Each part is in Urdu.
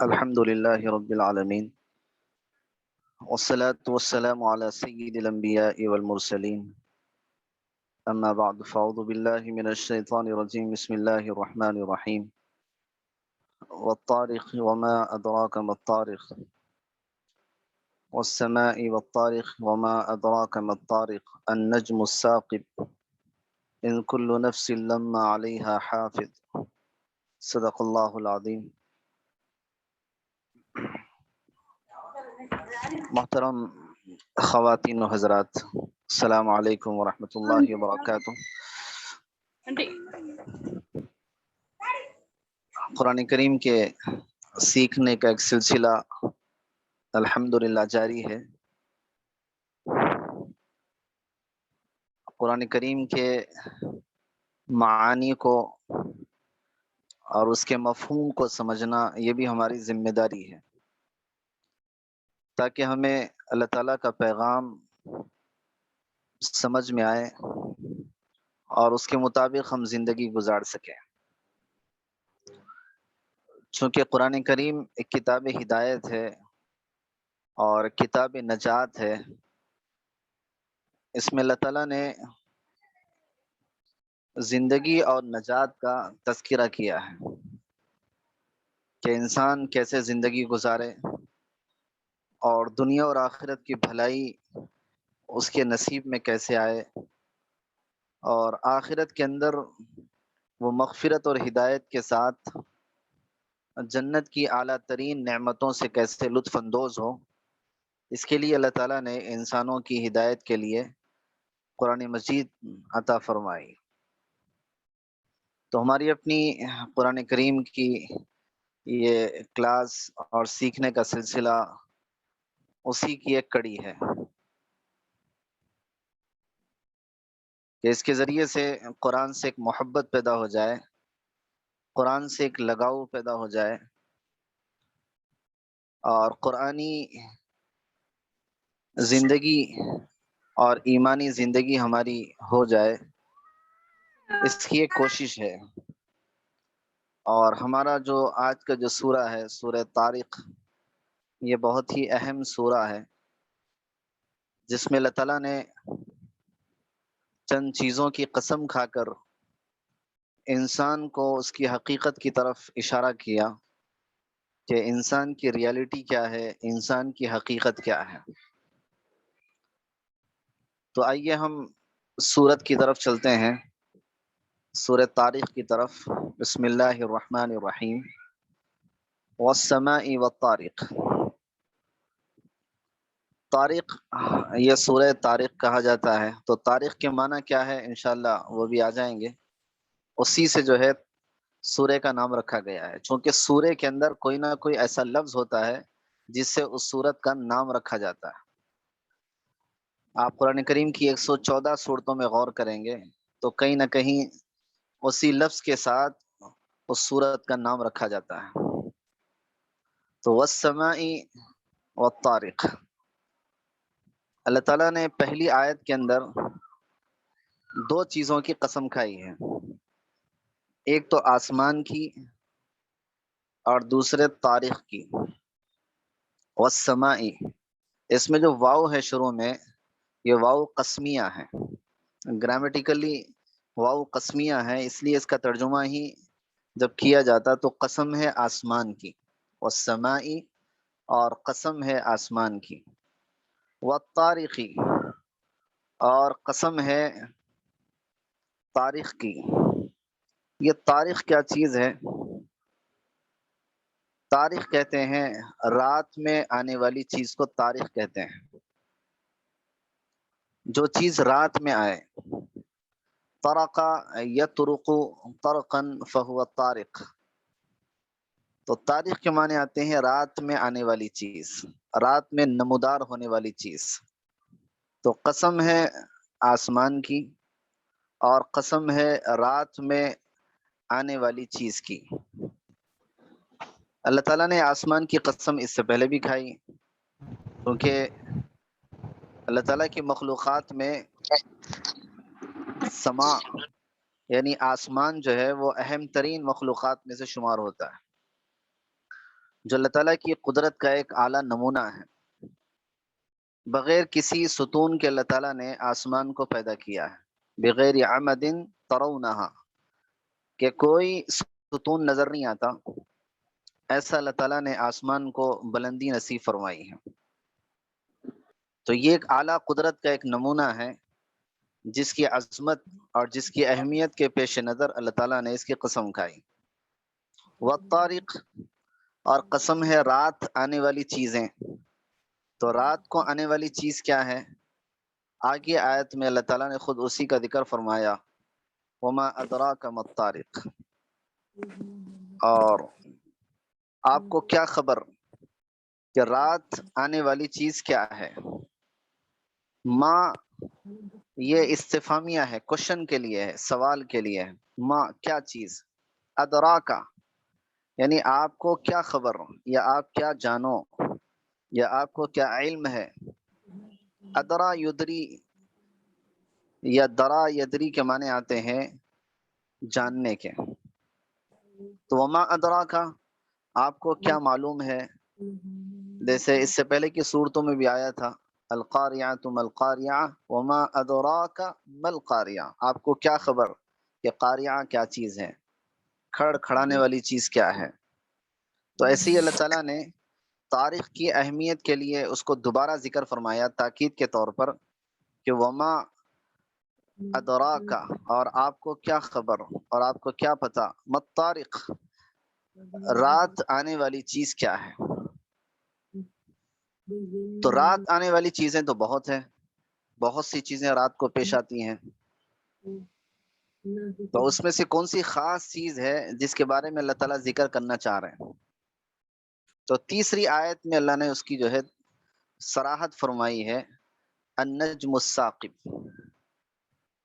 الحمد لله رب العالمين والصلاة والسلام على سيد الأنبياء والمرسلين أما بعد فأعوذ بالله من الشيطان الرجيم بسم الله الرحمن الرحيم والطارق وما أدراك ما الطارق والسماء والطارق وما أدراك ما الطارق النجم الثاقب إن كل نفس لما عليها حافظ صدق الله العظيم. محترم خواتین و حضرات، السلام علیکم ورحمۃ اللہ وبرکاتہ۔ قرآن کریم کے سیکھنے کا ایک سلسلہ الحمدللہ جاری ہے۔ قرآن کریم کے معانی کو اور اس کے مفہوم کو سمجھنا یہ بھی ہماری ذمہ داری ہے، تاکہ ہمیں اللہ تعالیٰ کا پیغام سمجھ میں آئے اور اس کے مطابق ہم زندگی گزار سکیں۔ چونکہ قرآن کریم ایک کتاب ہدایت ہے اور کتاب نجات ہے، اس میں اللہ تعالیٰ نے زندگی اور نجات کا تذکرہ کیا ہے کہ انسان کیسے زندگی گزارے اور دنیا اور آخرت کی بھلائی اس کے نصیب میں کیسے آئے، اور آخرت کے اندر وہ مغفرت اور ہدایت کے ساتھ جنت کی اعلیٰ ترین نعمتوں سے کیسے لطف اندوز ہو۔ اس کے لیے اللہ تعالیٰ نے انسانوں کی ہدایت کے لیے قرآن مجید عطا فرمائی۔ تو ہماری اپنی قرآن کریم کی یہ کلاس اور سیکھنے کا سلسلہ اسی کی ایک کڑی ہے کہ اس کے ذریعے سے قرآن سے ایک محبت پیدا ہو جائے، قرآن سے ایک لگاؤ پیدا ہو جائے، اور قرآنی زندگی اور ایمانی زندگی ہماری ہو جائے، اس کی ایک کوشش ہے۔ اور ہمارا جو آج کا جو سورہ ہے، سورہ طارق، یہ بہت ہی اہم سورہ ہے، جس میں اللہ تعالیٰ نے چند چیزوں کی قسم کھا کر انسان کو اس کی حقیقت کی طرف اشارہ کیا کہ انسان کی ریالٹی کیا ہے، انسان کی حقیقت کیا ہے۔ تو آئیے ہم سورت کی طرف چلتے ہیں، سورہ طارق کی طرف۔ بسم اللہ الرحمن الرحیم۔ والسماء والطارق۔ طارق، یہ سورہ طارق کہا جاتا ہے۔ تو طارق کے معنی کیا ہے انشاءاللہ وہ بھی آ جائیں گے، اسی سے جو ہے سورہ کا نام رکھا گیا ہے، چونکہ سورہ کے اندر کوئی نہ کوئی ایسا لفظ ہوتا ہے جس سے اس سورت کا نام رکھا جاتا ہے۔ آپ قرآن کریم کی 114 سورتوں میں غور کریں گے تو کہیں نہ کہیں اسی لفظ کے ساتھ اس سورت کا نام رکھا جاتا ہے۔ تو والسماء والطارق، اللہ تعالیٰ نے پہلی آیت کے اندر دو چیزوں کی قسم کھائی ہے، ایک تو آسمان کی اور دوسرے طارق کی۔ والسماء، اس میں جو واو ہے شروع میں، یہ واو قسمیہ ہے، گرامیٹیکلی واو قسمیہ ہے، اس لیے اس کا ترجمہ ہی جب کیا جاتا تو قسم ہے آسمان کی، والسماء، اور قسم ہے آسمان کی، والطارق، اور قسم ہے طارق کی۔ یہ طارق کیا چیز ہے؟ طارق کہتے ہیں رات میں آنے والی چیز کو طارق کہتے ہیں، جو چیز رات میں آئے۔ طرق یطرق طرقا فهو طارق۔ تو طارق کے معنی آتے ہیں رات میں آنے والی چیز، رات میں نمودار ہونے والی چیز۔ تو قسم ہے آسمان کی اور قسم ہے رات میں آنے والی چیز کی۔ اللہ تعالیٰ نے آسمان کی قسم اس سے پہلے بھی کھائی، کیونکہ اللہ تعالیٰ کی مخلوقات میں سما یعنی آسمان جو ہے وہ اہم ترین مخلوقات میں سے شمار ہوتا ہے۔ جو اللہ تعالیٰ کی قدرت کا ایک اعلیٰ نمونہ ہے۔ بغیر کسی ستون کے اللہ تعالیٰ نے آسمان کو پیدا کیا ہے، بغیر عمد ترونہا، کہ کوئی ستون نظر نہیں آتا، ایسا اللہ تعالیٰ نے آسمان کو بلندی نصیب فرمائی ہے۔ تو یہ ایک اعلیٰ قدرت کا ایک نمونہ ہے، جس کی عظمت اور جس کی اہمیت کے پیش نظر اللہ تعالیٰ نے اس کی قسم کھائی۔ والطارق، اور قسم ہے رات آنے والی چیزیں۔ تو رات کو آنے والی چیز کیا ہے؟ آگے آیت میں اللہ تعالیٰ نے خود اسی کا ذکر فرمایا، وما ادراک ما الطارق، اور آپ کو کیا خبر کہ رات آنے والی چیز کیا ہے۔ ما یہ استفہامیہ ہے، کوشچن کے لیے ہے، سوال کے لیے ہے۔ ما کیا چیز، ادراکا یعنی آپ کو کیا خبر، یا آپ کیا جانو، یا آپ کو کیا علم ہے۔ ادرا یدری یا درا یدری کے معنی آتے ہیں جاننے کے۔ تو وما ادراکا، آپ کو کیا معلوم ہے، جیسے اس سے پہلے کی صورتوں میں بھی آیا تھا، القاریعۃ ما القاریعہ وما ادراک ما القاریعہ، آپ کو کیا خبر کہ قاریعہ کیا چیز ہے، کھڑ کھڑانے والی چیز کیا ہے۔ تو ایسے ہی اللہ تعالیٰ نے تاریخ کی اہمیت کے لیے اس کو دوبارہ ذکر فرمایا تاکید کے طور پر، کہ وما ادراک، اور آپ کو کیا خبر اور آپ کو کیا پتا، مطارق رات آنے والی چیز کیا ہے۔ تو رات آنے والی چیزیں تو بہت ہیں، بہت سی چیزیں رات کو پیش آتی ہیں، تو اس میں سے کون سی خاص چیز ہے جس کے بارے میں اللہ تعالیٰ ذکر کرنا چاہ رہے ہیں۔ تو تیسری آیت میں اللہ نے اس کی جو ہے صراحت فرمائی ہے، النجم الثاقب،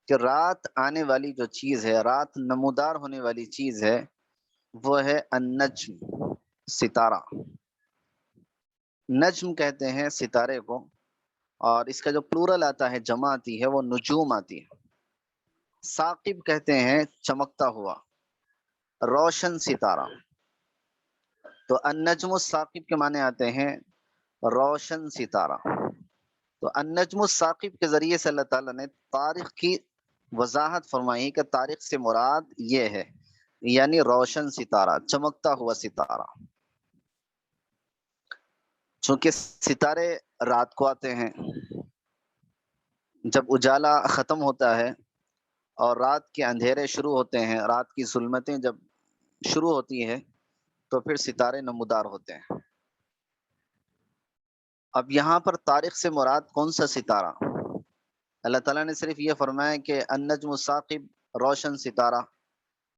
کہ رات آنے والی جو چیز ہے، رات نمودار ہونے والی چیز ہے، وہ ہے النجم، ستارہ۔ نجم کہتے ہیں ستارے کو، اور اس کا جو پلورل آتا ہے، جمع آتی ہے، وہ نجوم آتی ہے۔ ثاقب کہتے ہیں چمکتا ہوا، روشن ستارہ۔ تو النجم الثاقب کے معنی آتے ہیں روشن ستارہ۔ تو النجم الثاقب کے ذریعے سے اللہ تعالیٰ نے تاریخ کی وضاحت فرمائی کہ تاریخ سے مراد یہ ہے، یعنی روشن ستارہ، چمکتا ہوا ستارہ۔ چونکہ ستارے رات کو آتے ہیں، جب اجالا ختم ہوتا ہے اور رات کے اندھیرے شروع ہوتے ہیں، رات کی ظلمتیں جب شروع ہوتی ہیں، تو پھر ستارے نمودار ہوتے ہیں۔ اب یہاں پر تاریخ سے مراد کون سا ستارہ؟ اللہ تعالیٰ نے صرف یہ فرمایا کہ النجم الثاقب، روشن ستارہ۔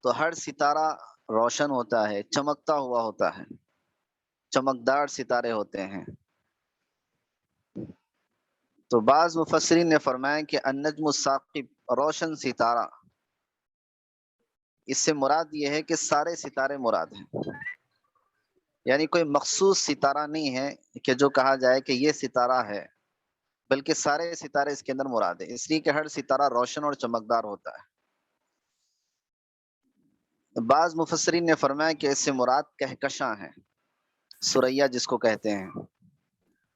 تو ہر ستارہ روشن ہوتا ہے، چمکتا ہوا ہوتا ہے، چمکدار ستارے ہوتے ہیں۔ تو بعض مفسرین نے فرمایا کہ النجم الثاقب، روشن ستارہ، اس سے مراد یہ ہے کہ سارے ستارے مراد ہیں، یعنی کوئی مخصوص ستارہ نہیں ہے کہ جو کہا جائے کہ یہ ستارہ ہے، بلکہ سارے ستارے اس کے اندر مراد ہے، اس لیے کہ ہر ستارہ روشن اور چمکدار ہوتا ہے۔ بعض مفسرین نے فرمایا کہ اس سے مراد کہکشاں ہیں، ثریا جس کو کہتے ہیں،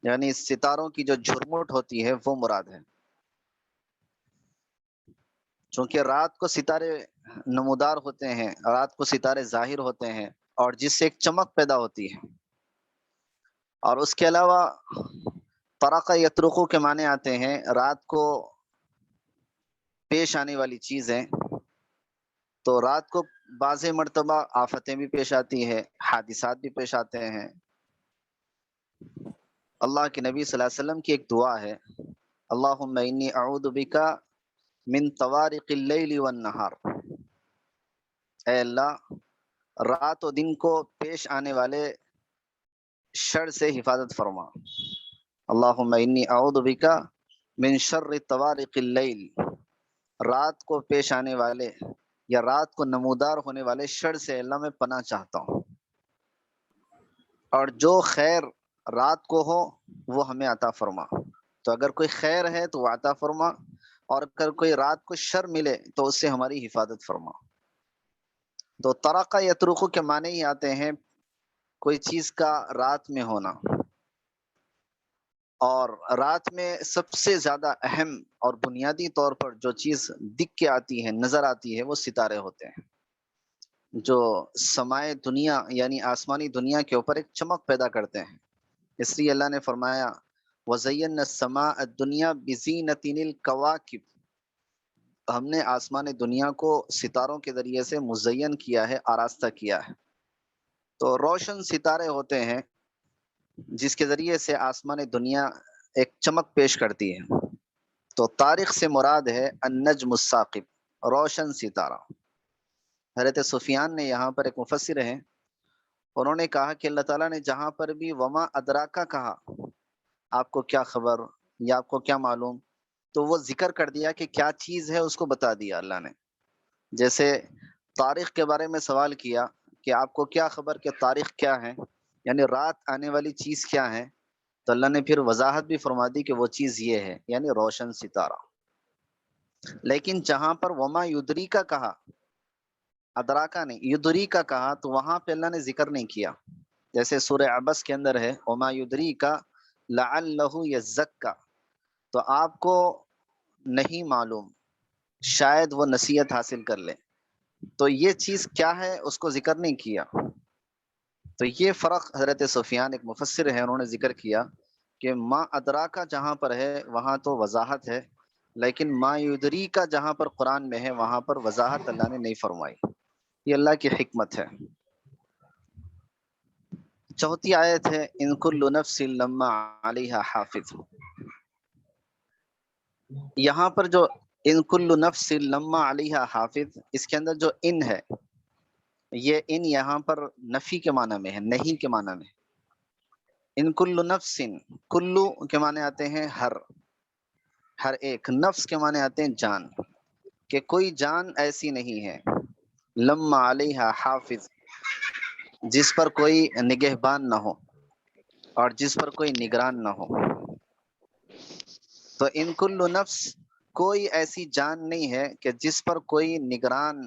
یعنی ستاروں کی جو جھرمٹ ہوتی ہے وہ مراد ہے۔ چونکہ رات کو ستارے نمودار ہوتے ہیں، رات کو ستارے ظاہر ہوتے ہیں، اور جس سے ایک چمک پیدا ہوتی ہے۔ اور اس کے علاوہ طرق یطرقو کے معنی آتے ہیں رات کو پیش آنے والی چیزیں۔ تو رات کو بعض مرتبہ آفتیں بھی پیش آتی ہے، حادثات بھی پیش آتے ہیں۔ اللہ کے نبی صلی اللہ علیہ وسلم کی ایک دعا ہے، اللہم انی اعوذ بک من طوارق اللیل والنہار، اے اللہ رات و دن کو پیش آنے والے شر سے حفاظت فرما۔ اللہم انی اعوذ بک من شر طوارق اللیل، رات کو پیش آنے والے یا رات کو نمودار ہونے والے شر سے اللہ میں پناہ چاہتا ہوں، اور جو خیر رات کو ہو وہ ہمیں عطا فرما۔ تو اگر کوئی خیر ہے تو وہ عطا فرما، اور اگر کوئی رات کو شر ملے تو اس سے ہماری حفاظت فرما۔ تو طرق یطرق کے معنی ہی آتے ہیں کوئی چیز کا رات میں ہونا، اور رات میں سب سے زیادہ اہم اور بنیادی طور پر جو چیز دکھ کے آتی ہے، نظر آتی ہے، وہ ستارے ہوتے ہیں، جو سمائے دنیا یعنی آسمانی دنیا کے اوپر ایک چمک پیدا کرتے ہیں۔ اس لیے اللہ نے فرمایا وَزَيَّنَّا السَّمَاءَ الدُّنْيَا بِزِينَةٍ الْكَوَاكِبِ، ہم نے آسمان دنیا کو ستاروں کے ذریعے سے مزین کیا ہے، آراستہ کیا ہے۔ تو روشن ستارے ہوتے ہیں جس کے ذریعے سے آسمان دنیا ایک چمک پیش کرتی ہے۔ تو تاریخ سے مراد ہے النجم الثاقب، روشن ستارہ۔ حضرت سفیان نے یہاں پر ایک مفسر ہیں، انہوں نے کہا کہ اللہ تعالیٰ نے جہاں پر بھی وما ادراکا کہا، آپ کو کیا خبر یا آپ کو کیا معلوم، تو وہ ذکر کر دیا کہ کیا چیز ہے، اس کو بتا دیا اللہ نے۔ جیسے تاریخ کے بارے میں سوال کیا کہ آپ کو کیا خبر کہ تاریخ کیا ہے، یعنی رات آنے والی چیز کیا ہے، تو اللہ نے پھر وضاحت بھی فرما دی کہ وہ چیز یہ ہے، یعنی روشن ستارہ۔ لیکن جہاں پر وما یدری کا کہا، ادراکا نہیں، یدری کا کہا، تو وہاں پہ اللہ نے ذکر نہیں کیا۔ جیسے سورہ عبس کے اندر ہے وما یدری کا لعلہ یزکا، تو آپ کو نہیں معلوم، شاید وہ نصیحت حاصل کر لے، تو یہ چیز کیا ہے اس کو ذکر نہیں کیا۔ تو یہ فرق حضرت سفیان ایک مفسر ہے، انہوں نے ذکر کیا کہ ما ادراکا جہاں پر ہے وہاں تو وضاحت ہے، لیکن ما یدری کا جہاں پر قرآن میں ہے وہاں پر وضاحت اللہ نے نہیں فرمائی۔ یہ اللہ کی حکمت ہے۔ چوتھی آیت ہے ان کل نفس لما علیہا حافظ۔ یہاں پر جو ان کل نفس لما علیہا حافظ، اس کے اندر جو ان ہے، یہ ان یہاں پر نفی کے معنی میں ہے، نہیں کے معنی میں۔ ان کل نفس، کلو کے معنی آتے ہیں ہر ایک، نفس کے معنی آتے ہیں جان، کہ کوئی جان ایسی نہیں ہے لما علیہا حافظ، جس پر کوئی نگہبان نہ ہو اور جس پر کوئی نگران نہ ہو۔ تو ان کل نفس، کوئی ایسی جان نہیں ہے کہ جس پر کوئی نگران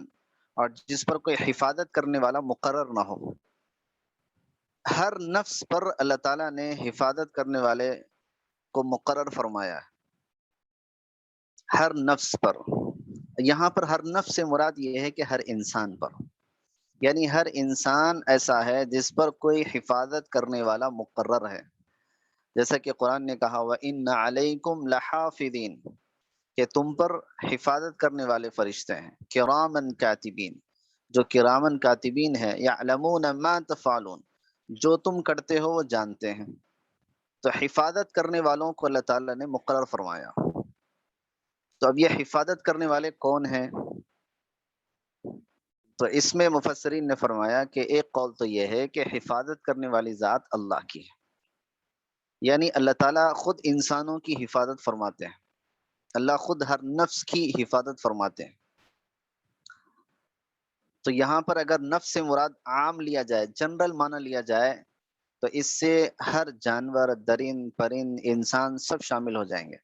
اور جس پر کوئی حفاظت کرنے والا مقرر نہ ہو۔ ہر نفس پر اللہ تعالیٰ نے حفاظت کرنے والے کو مقرر فرمایا ہے، ہر نفس پر۔ یہاں پر ہر نفس سے مراد یہ ہے کہ ہر انسان پر، یعنی ہر انسان ایسا ہے جس پر کوئی حفاظت کرنے والا مقرر ہے۔ جیسا کہ قرآن نے کہا وَإِنَّ عَلَيْكُمْ لَحَافِظِينَ، کہ تم پر حفاظت کرنے والے فرشتے ہیں، کرامن کاتبین، جو کرامن کاتبین ہے، یعلمون ما تفعلون، جو تم کرتے ہو وہ جانتے ہیں۔ تو حفاظت کرنے والوں کو اللہ تعالیٰ نے مقرر فرمایا۔ تو اب یہ حفاظت کرنے والے کون ہیں؟ تو اس میں مفسرین نے فرمایا کہ ایک قول تو یہ ہے کہ حفاظت کرنے والی ذات اللہ کی ہے، یعنی اللہ تعالیٰ خود انسانوں کی حفاظت فرماتے ہیں، اللہ خود ہر نفس کی حفاظت فرماتے ہیں۔ تو یہاں پر اگر نفس سے مراد عام لیا جائے، جنرل معنی لیا جائے، تو اس سے ہر جانور، درند، پرند، انسان سب شامل ہو جائیں گے۔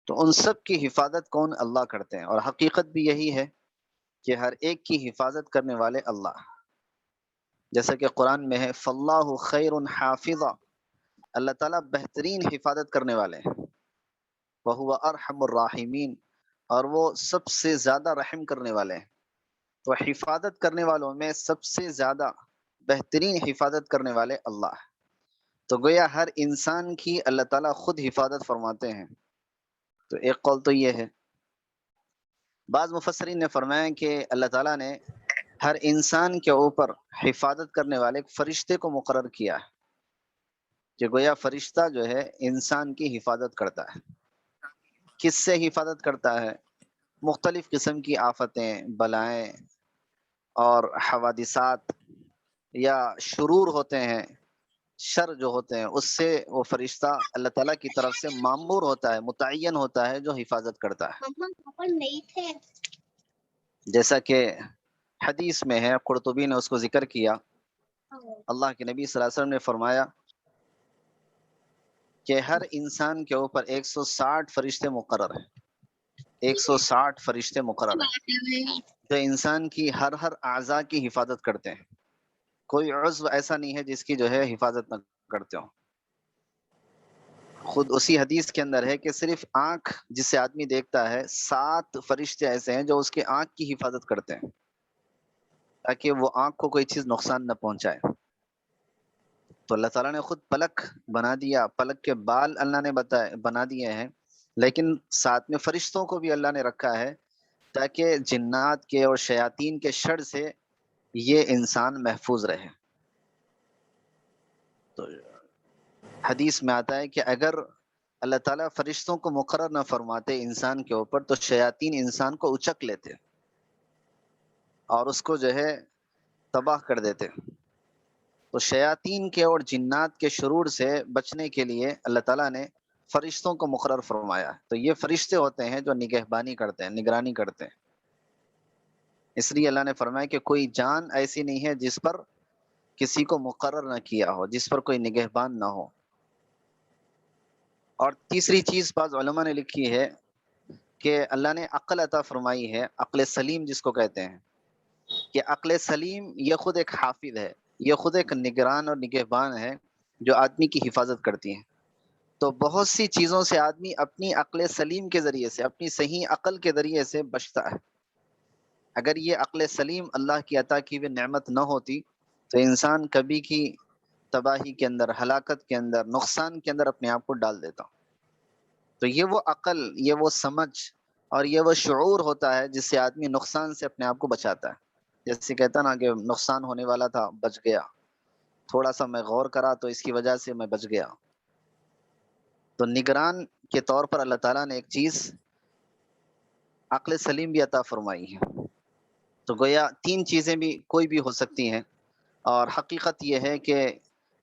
تو ان سب کی حفاظت کون؟ اللہ کرتے ہیں، اور حقیقت بھی یہی ہے کہ ہر ایک کی حفاظت کرنے والے اللہ، جیسا کہ قرآن میں ہے فاللہ خیر حافظا، اللہ تعالیٰ بہترین حفاظت کرنے والے ہیں، وہو ارحم الراحمین، اور وہ سب سے زیادہ رحم کرنے والے ہیں۔ تو حفاظت کرنے والوں میں سب سے زیادہ بہترین حفاظت کرنے والے اللہ ہیں۔ تو گویا ہر انسان کی اللہ تعالیٰ خود حفاظت فرماتے ہیں۔ تو ایک قول تو یہ ہے۔ بعض مفسرین نے فرمایا کہ اللہ تعالیٰ نے ہر انسان کے اوپر حفاظت کرنے والے ایک فرشتے کو مقرر کیا ہے، کہ گویا فرشتہ جو ہے انسان کی حفاظت کرتا ہے۔ کس سے حفاظت کرتا ہے؟ مختلف قسم کی آفتیں، بلائیں اور حوادثات یا شرور ہوتے ہیں، شر جو ہوتے ہیں، اس سے وہ فرشتہ اللہ تعالیٰ کی طرف سے مامور ہوتا ہے، متعین ہوتا ہے، جو حفاظت کرتا ہے۔ جیسا کہ حدیث میں ہے، قرطبی نے اس کو ذکر کیا، اللہ کے نبی صلی اللہ علیہ وسلم نے فرمایا کہ ہر انسان کے اوپر 160 فرشتے مقرر ہیں، 160 فرشتے مقرر ہیں، جو انسان کی ہر اعضاء کی حفاظت کرتے ہیں۔ کوئی عضو ایسا نہیں ہے جس کی جو ہے حفاظت نہ کرتے ہوں. خود اسی حدیث کے اندر ہے کہ صرف آنکھ جسے آدمی دیکھتا ہے 7 فرشتے ایسے ہیں جو اس کے آنکھ کی حفاظت کرتے ہیں تاکہ وہ آنکھ کو کوئی چیز نقصان نہ پہنچائے. تو اللہ تعالیٰ نے خود پلک بنا دیا، پلک کے بال اللہ نے بنا دیے ہیں، لیکن ساتھ میں فرشتوں کو بھی اللہ نے رکھا ہے تاکہ جنات کے اور شیاطین کے شر سے یہ انسان محفوظ رہے. تو حدیث میں آتا ہے کہ اگر اللہ تعالیٰ فرشتوں کو مقرر نہ فرماتے انسان کے اوپر تو شیاطین انسان کو اچک لیتے اور اس کو جو ہے تباہ کر دیتے. تو شیاطین کے اور جنات کے شرور سے بچنے کے لیے اللہ تعالیٰ نے فرشتوں کو مقرر فرمایا. تو یہ فرشتے ہوتے ہیں جو نگہبانی کرتے ہیں، نگرانی کرتے ہیں. اس لیے اللہ نے فرمایا کہ کوئی جان ایسی نہیں ہے جس پر کسی کو مقرر نہ کیا ہو، جس پر کوئی نگہبان نہ ہو. اور تیسری چیز بعض علماء نے لکھی ہے کہ اللہ نے عقل عطا فرمائی ہے، عقل سلیم جس کو کہتے ہیں، کہ عقل سلیم یہ خود ایک حافظ ہے، یہ خود ایک نگران اور نگہبان ہے جو آدمی کی حفاظت کرتی ہیں. تو بہت سی چیزوں سے آدمی اپنی عقل سلیم کے ذریعے سے، اپنی صحیح عقل کے ذریعے سے بچتا ہے. اگر یہ عقل سلیم اللہ کی عطا کی ہوئی نعمت نہ ہوتی تو انسان کبھی کی تباہی کے اندر، ہلاکت کے اندر، نقصان کے اندر اپنے آپ کو ڈال دیتا. تو یہ وہ عقل، یہ وہ سمجھ اور یہ وہ شعور ہوتا ہے جس سے آدمی نقصان سے اپنے آپ کو بچاتا ہے. جیسے کہتا نا کہ نقصان ہونے والا تھا بچ گیا، تھوڑا سا میں غور کرا تو اس کی وجہ سے میں بچ گیا. تو نگران کے طور پر اللہ تعالیٰ نے ایک چیز عقل سلیم بھی عطا فرمائی ہے. تو گویا 3 چیزیں بھی کوئی بھی ہو سکتی ہیں، اور حقیقت یہ ہے کہ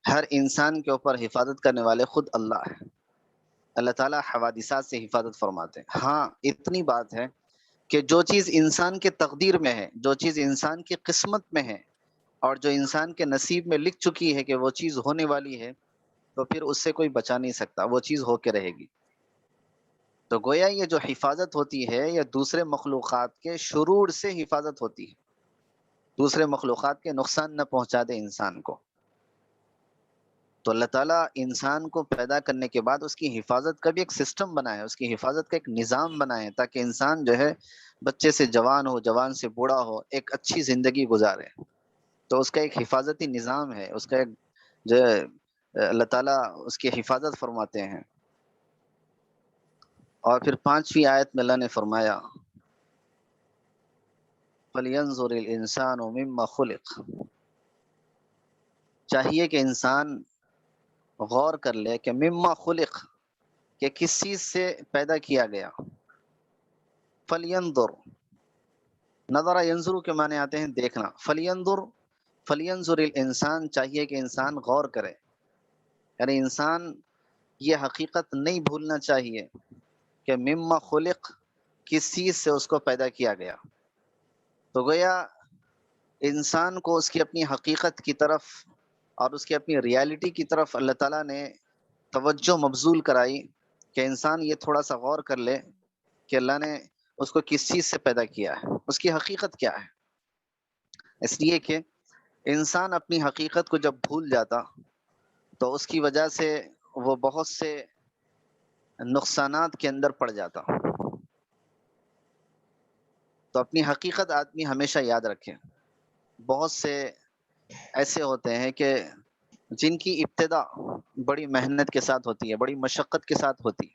ہر انسان کے اوپر حفاظت کرنے والے خود اللہ ہے. اللہ تعالیٰ حوادثات سے حفاظت فرماتے ہیں. ہاں اتنی بات ہے کہ جو چیز انسان کے تقدیر میں ہے، جو چیز انسان کی قسمت میں ہے اور جو انسان کے نصیب میں لکھ چکی ہے کہ وہ چیز ہونے والی ہے، تو پھر اس سے کوئی بچا نہیں سکتا، وہ چیز ہو کے رہے گی. تو گویا یہ جو حفاظت ہوتی ہے یہ دوسرے مخلوقات کے شرور سے حفاظت ہوتی ہے، دوسرے مخلوقات کے نقصان نہ پہنچا دے انسان کو. تو اللہ تعالیٰ انسان کو پیدا کرنے کے بعد اس کی حفاظت کا بھی ایک سسٹم بنائے، اس کی حفاظت کا ایک نظام بنائے تاکہ انسان جو ہے بچے سے جوان ہو، جوان سے بوڑھا ہو، ایک اچھی زندگی گزارے. تو اس کا ایک حفاظتی نظام ہے، اس کا ایک جو ہے اللہ تعالیٰ اس کی حفاظت فرماتے ہیں. اور پھر 5ویں آیت میں اللہ نے فرمایا فَلْيَنْظُرِ الْإِنسَانُ مِمَّا خُلِقَ، چاہیے کہ انسان غور کر لے کہ مما خلق، کہ کس چیز سے پیدا کیا گیا. فَلْيَنْظُرْ، نظرہ ینظر کے معنی آتے ہیں دیکھنا. فَلْيَنْظُرْ الْإِنسان، چاہیے کہ انسان غور کرے، یعنی انسان یہ حقیقت نہیں بھولنا چاہیے کہ مما خلق کس چیز سے اس کو پیدا کیا گیا. تو گویا انسان کو اس کی اپنی حقیقت کی طرف اور اس کی اپنی ریالٹی کی طرف اللہ تعالیٰ نے توجہ مبذول کرائی کہ انسان یہ تھوڑا سا غور کر لے کہ اللہ نے اس کو کس چیز سے پیدا کیا ہے، اس کی حقیقت کیا ہے. اس لیے کہ انسان اپنی حقیقت کو جب بھول جاتا تو اس کی وجہ سے وہ بہت سے نقصانات کے اندر پڑ جاتا. تو اپنی حقیقت آدمی ہمیشہ یاد رکھے. بہت سے ایسے ہوتے ہیں کہ جن کی ابتدا بڑی محنت کے ساتھ ہوتی ہے، بڑی مشقت کے ساتھ ہوتی،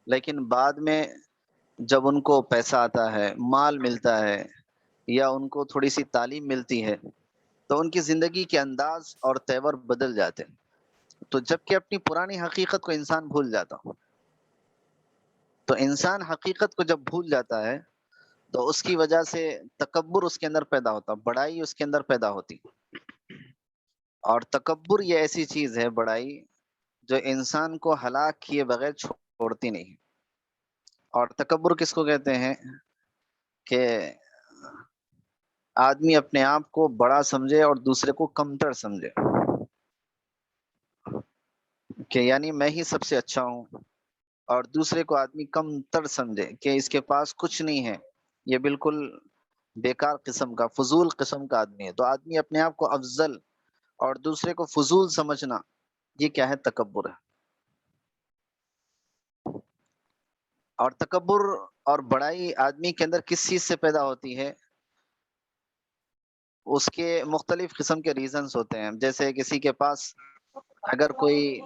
لیکن بعد میں جب ان کو پیسہ آتا ہے، مال ملتا ہے یا ان کو تھوڑی سی تعلیم ملتی ہے تو ان کی زندگی کے انداز اور تیور بدل جاتے. تو جب کہ اپنی پرانی حقیقت کو انسان بھول جاتا. تو انسان حقیقت کو جب بھول جاتا ہے تو اس کی وجہ سے تکبر اس کے اندر پیدا ہوتا، بڑائی اس کے اندر پیدا ہوتی. اور تکبر یہ ایسی چیز ہے، بڑائی، جو انسان کو ہلاک کیے بغیر چھوڑتی نہیں. اور تکبر کس کو کہتے ہیں کہ آدمی اپنے آپ کو بڑا سمجھے اور دوسرے کو کمتر سمجھے، کہ یعنی میں ہی سب سے اچھا ہوں اور دوسرے کو آدمی کمتر سمجھے کہ اس کے پاس کچھ نہیں ہے، یہ بالکل بیکار قسم کا، فضول قسم کا آدمی ہے. تو آدمی اپنے آپ کو افضل اور دوسرے کو فضول سمجھنا، یہ کیا ہے؟ تکبر ہے۔ اور تکبر اور بڑائی آدمی کے اندر کس چیز سے پیدا ہوتی ہے؟ اس کے مختلف قسم کے ریزنز ہوتے ہیں، جیسے کسی کے پاس اگر کوئی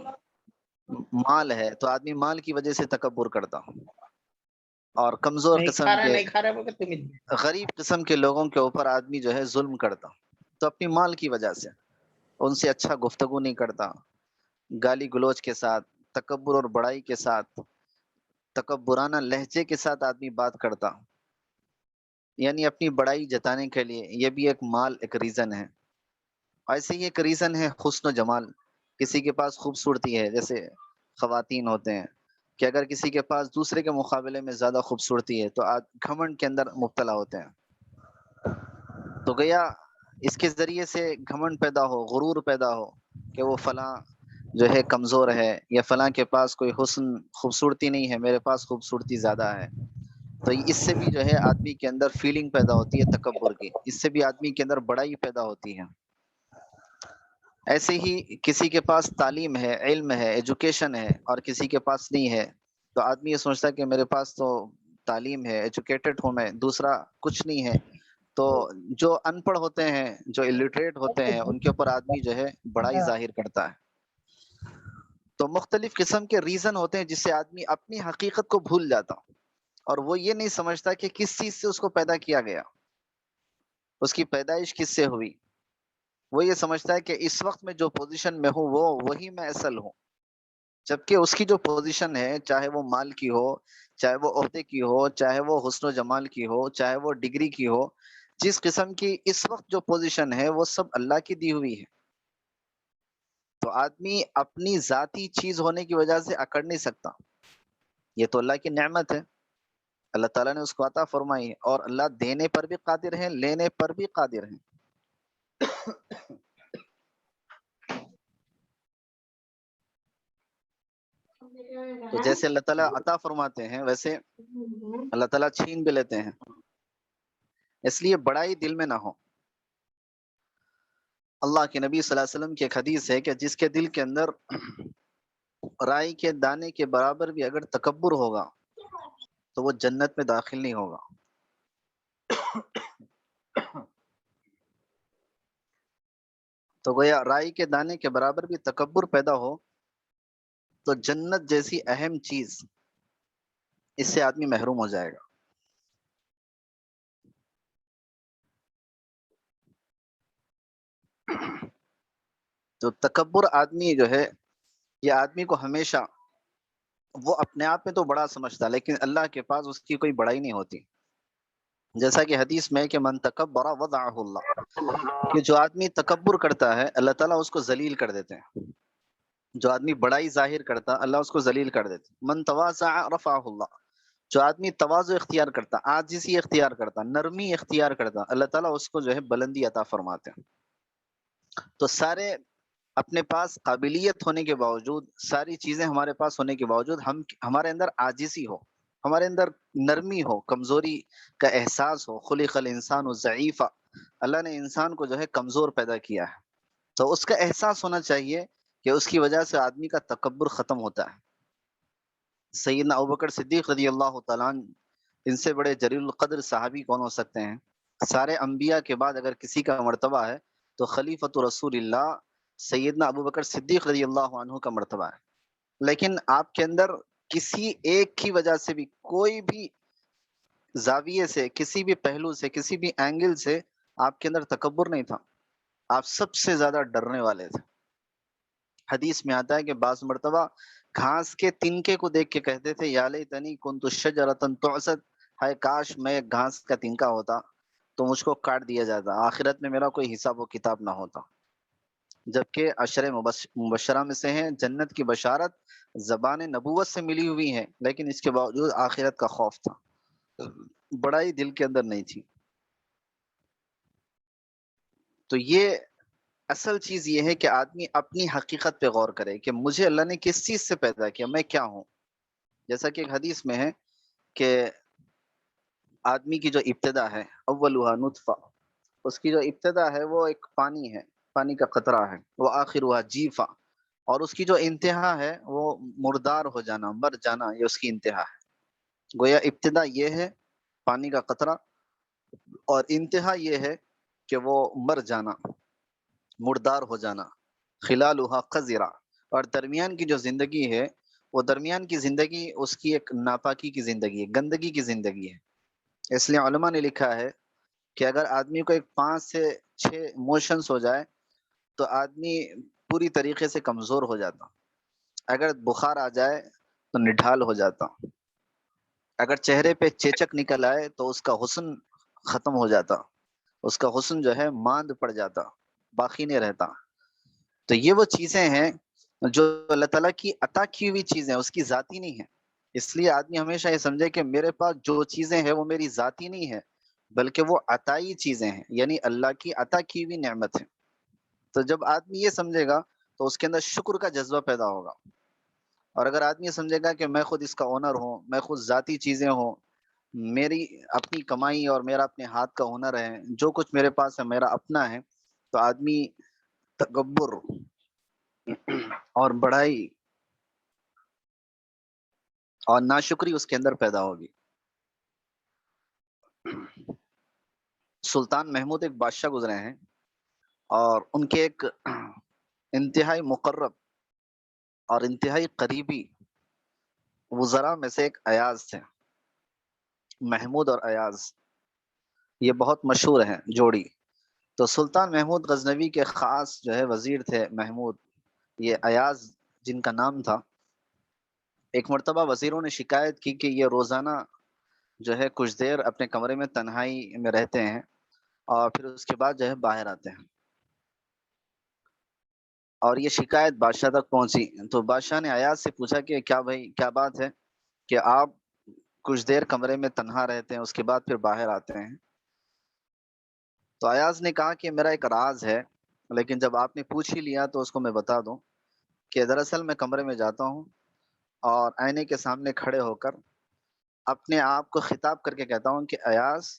مال ہے تو آدمی مال کی وجہ سے تکبر کرتا، اور کمزور نہیں کھا قسم رہا کے نہیں کھا رہا بولے تم ہی۔ غریب قسم کے لوگوں کے اوپر آدمی جو ہے ظلم کرتا، تو اپنی مال کی وجہ سے ان سے اچھا گفتگو نہیں کرتا، گالی گلوچ کے ساتھ، تکبر اور بڑائی کے ساتھ، تکبرانہ لہجے کے ساتھ آدمی بات کرتا، یعنی اپنی بڑائی جتانے کے لیے، یہ بھی ایک مال ایک ریزن ہے۔ ایسے ہی ایک ریزن ہے حسن و جمال، کسی کے پاس خوبصورتی ہے، جیسے خواتین ہوتے ہیں کہ اگر کسی کے پاس دوسرے کے مقابلے میں زیادہ خوبصورتی ہے تو گھمنڈ کے اندر مبتلا ہوتے ہیں، تو گیا اس کے ذریعے سے گھمنڈ پیدا ہو، غرور پیدا ہو کہ وہ فلاں جو ہے کمزور ہے، یا فلاں کے پاس کوئی حسن خوبصورتی نہیں ہے، میرے پاس خوبصورتی زیادہ ہے، تو اس سے بھی جو ہے آدمی کے اندر فیلنگ پیدا ہوتی ہے تکبر کی، اس سے بھی آدمی کے اندر بڑائی پیدا ہوتی ہے۔ ایسے ہی کسی کے پاس تعلیم ہے، علم ہے، ایجوکیشن ہے، اور کسی کے پاس نہیں ہے، تو آدمی یہ سوچتا ہے کہ میرے پاس تو تعلیم ہے، ایجوکیٹڈ ہوں میں، دوسرا کچھ نہیں ہے، تو جو ان پڑھ ہوتے ہیں، جو الٹریٹ ہوتے ہیں، ان کے اوپر آدمی جو ہے بڑائی ظاہر کرتا ہے۔ تو مختلف قسم کے ریزن ہوتے ہیں جس سے آدمی اپنی حقیقت کو بھول جاتا، اور وہ یہ نہیں سمجھتا کہ کس چیز سے اس کو پیدا کیا گیا، اس کی پیدائش کس سے ہوئی۔ وہ یہ سمجھتا ہے کہ اس وقت میں جو پوزیشن میں ہوں وہی میں اصل ہوں، جبکہ اس کی جو پوزیشن ہے، چاہے وہ مال کی ہو، چاہے وہ عہدے کی ہو، چاہے وہ حسن و جمال کی ہو، چاہے وہ ڈگری کی ہو، جس قسم کی اس وقت جو پوزیشن ہے وہ سب اللہ کی دی ہوئی ہے۔ تو آدمی اپنی ذاتی چیز ہونے کی وجہ سے اکڑ نہیں سکتا، یہ تو اللہ کی نعمت ہے، اللہ تعالیٰ نے اس کو عطا فرمائی ہے، اور اللہ دینے پر بھی قادر ہے، لینے پر بھی قادر ہے۔ تو جیسے اللہ تعالیٰ عطا فرماتے ہیں ویسے اللہ تعالیٰ چھین بھی لیتے ہیں، اس لیے بڑائی دل میں نہ ہو۔ اللہ کے نبی صلی اللہ علیہ وسلم کی ایک حدیث ہے کہ جس کے دل کے اندر رائی کے دانے کے برابر بھی اگر تکبر ہوگا تو وہ جنت میں داخل نہیں ہوگا۔ تو گویا رائی کے دانے کے برابر بھی تکبر پیدا ہو تو جنت جیسی اہم چیز اس سے آدمی محروم ہو جائے گا۔ تو تکبر آدمی جو ہے، یہ آدمی کو ہمیشہ، وہ اپنے آپ میں تو بڑا سمجھتا ہے لیکن اللہ کے پاس اس کی کوئی بڑائی نہیں ہوتی، جیسا کہ حدیث میں کہ من تکبر وضعہ اللہ، کہ جو آدمی تکبر کرتا ہے اللہ تعالیٰ اس کو ذلیل کر دیتے ہیں، جو آدمی بڑائی ظاہر کرتا اللہ اس کو ذلیل کر دیتے۔ من تواضع رفعہ اللہ، جو آدمی تواضع اختیار کرتا، عاجزی اختیار کرتا، نرمی اختیار کرتا، اللہ تعالیٰ اس کو جو ہے بلندی عطا فرماتے ہیں۔ تو سارے اپنے پاس قابلیت ہونے کے باوجود، ساری چیزیں ہمارے پاس ہونے کے باوجود، ہمارے اندر عاجزی ہو، ہمارے اندر نرمی ہو، کمزوری کا احساس ہو، خلق الانسان ضعیفا، اللہ نے انسان کو جو ہے کمزور پیدا کیا ہے، تو اس کا احساس ہونا چاہیے کہ اس کی وجہ سے آدمی کا تکبر ختم ہوتا ہے۔ سیدنا ابوبکر صدیق رضی اللہ تعالیٰ عنہ، ان سے بڑے جلیل القدر صحابی کون ہو سکتے ہیں؟ سارے انبیاء کے بعد اگر کسی کا مرتبہ ہے تو خلیفۃ رسول اللہ سیدنا ابوبکر صدیق رضی اللہ عنہ کا مرتبہ ہے، لیکن آپ کے اندر کسی ایک کی وجہ سے بھی، کوئی بھی زاویے سے، کسی بھی پہلو سے، کسی بھی اینگل سے آپ کے اندر تکبر نہیں تھا، آپ سب سے زیادہ ڈرنے والے تھے۔ حدیث میں آتا ہے کہ بعض مرتبہ گھاس کے تنکے کو دیکھ کے کہتے تھے یا لیتنی کنت شجرۃ تعصد، ہائے کاش میں گھاس کا تنکا ہوتا تو مجھ کو کاٹ دیا جاتا، آخرت میں میرا کوئی حساب و کتاب نہ ہوتا۔ جبکہ عشر مبشرہ میں سے ہیں، جنت کی بشارت زبان نبوت سے ملی ہوئی ہے، لیکن اس کے باوجود آخرت کا خوف تھا، بڑائی دل کے اندر نہیں تھی۔ تو یہ اصل چیز یہ ہے کہ آدمی اپنی حقیقت پہ غور کرے کہ مجھے اللہ نے کس چیز سے پیدا کیا، میں کیا ہوں۔ جیسا کہ ایک حدیث میں ہے کہ آدمی کی جو ابتدا ہے، اولها نطفہ، اس کی جو ابتدا ہے وہ ایک پانی ہے، پانی کا قطرہ ہے، وہ آخرها جیفا، اور اس کی جو انتہا ہے وہ مردار ہو جانا، مر جانا، یہ اس کی انتہا ہے۔ گویا ابتدا یہ ہے پانی کا قطرہ، اور انتہا یہ ہے کہ وہ مر جانا، مردار ہو جانا۔ خلالها قذرا، اور درمیان کی جو زندگی ہے، وہ درمیان کی زندگی اس کی ایک ناپاکی کی زندگی ہے، گندگی کی زندگی ہے۔ اس لیے علماء نے لکھا ہے کہ اگر آدمی کو ایک 5 سے 6 موشنز ہو جائے تو آدمی پوری طریقے سے کمزور ہو جاتا، اگر بخار آ جائے تو نڈھال ہو جاتا، اگر چہرے پہ چیچک نکل آئے تو اس کا حسن ختم ہو جاتا، اس کا حسن جو ہے ماند پڑ جاتا، باقی نہیں رہتا۔ تو یہ وہ چیزیں ہیں جو اللہ تعالیٰ کی عطا کی ہوئی چیزیں ہیں، اس کی ذاتی نہیں ہے۔ اس لیے آدمی ہمیشہ یہ سمجھے کہ میرے پاس جو چیزیں ہیں وہ میری ذاتی نہیں ہے، بلکہ وہ عطائی چیزیں ہیں، یعنی اللہ کی عطا کی ہوئی نعمت ہے۔ تو جب آدمی یہ سمجھے گا تو اس کے اندر شکر کا جذبہ پیدا ہوگا، اور اگر آدمی یہ سمجھے گا کہ میں خود اس کا اونر ہوں، میں خود ذاتی چیزیں ہوں، میری اپنی کمائی اور میرا اپنے ہاتھ کا ہنر ہے، جو کچھ میرے پاس ہے میرا اپنا ہے، تو آدمی تکبر اور بڑائی اور ناشکری اس کے اندر پیدا ہوگی۔ سلطان محمود ایک بادشاہ گزرے ہیں، اور ان کے ایک انتہائی مقرب اور انتہائی قریبی وزراء میں سے ایک ایاز تھے، محمود اور ایاز، یہ بہت مشہور ہیں جوڑی۔ تو سلطان محمود غزنوی کے خاص جو ہے وزیر تھے محمود، یہ ایاز جن کا نام تھا۔ ایک مرتبہ وزیروں نے شکایت کی کہ یہ روزانہ جو ہے کچھ دیر اپنے کمرے میں تنہائی میں رہتے ہیں اور پھر اس کے بعد جو ہے باہر آتے ہیں، اور یہ شکایت بادشاہ تک پہنچی۔ تو بادشاہ نے ایاز سے پوچھا کہ کیا بھائی کیا بات ہے کہ آپ کچھ دیر کمرے میں تنہا رہتے ہیں اس کے بعد پھر باہر آتے ہیں؟ تو ایاز نے کہا کہ میرا ایک راز ہے، لیکن جب آپ نے پوچھ ہی لیا تو اس کو میں بتا دوں کہ دراصل میں کمرے میں جاتا ہوں اور آئینے کے سامنے کھڑے ہو کر اپنے آپ کو خطاب کر کے کہتا ہوں کہ ایاز،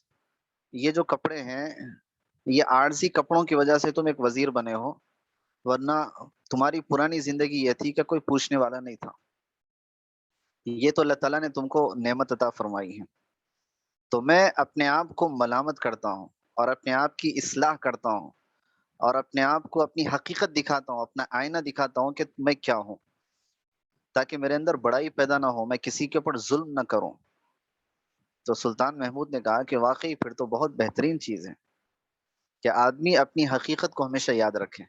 یہ جو کپڑے ہیں یہ عارضی کپڑوں کی وجہ سے تم ایک وزیر بنے ہو، ورنہ تمہاری پرانی زندگی یہ تھی کہ کوئی پوچھنے والا نہیں تھا، یہ تو اللہ تعالیٰ نے تم کو نعمت عطا فرمائی ہے۔ تو میں اپنے آپ کو ملامت کرتا ہوں اور اپنے آپ کی اصلاح کرتا ہوں اور اپنے آپ کو اپنی حقیقت دکھاتا ہوں، اپنا آئینہ دکھاتا ہوں کہ میں کیا ہوں، تاکہ میرے اندر بڑائی پیدا نہ ہو، میں کسی کے اوپر ظلم نہ کروں۔ تو سلطان محمود نے کہا کہ واقعی پھر تو بہت بہترین چیز ہے کہ آدمی اپنی حقیقت کو ہمیشہ یاد رکھے۔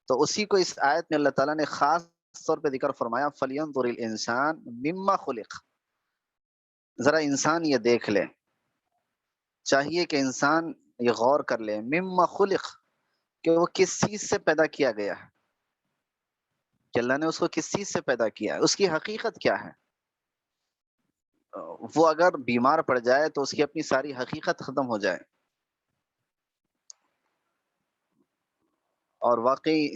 تو اسی کو اس آیت میں اللہ تعالیٰ نے خاص طور پہ ذکر فرمایا، فَلْيَنظُرِ الْإِنسَانُ مِمَّا خُلِقَ، ذرا انسان یہ دیکھ لے، چاہیے کہ انسان یہ غور کر لے، مِمَّا خُلِقَ، کہ وہ کس چیز سے پیدا کیا گیا ہے، کہ اللہ نے اس کو کس چیز سے پیدا کیا ہے، اس کی حقیقت کیا ہے۔ وہ اگر بیمار پڑ جائے تو اس کی اپنی ساری حقیقت ختم ہو جائے۔ اور واقعی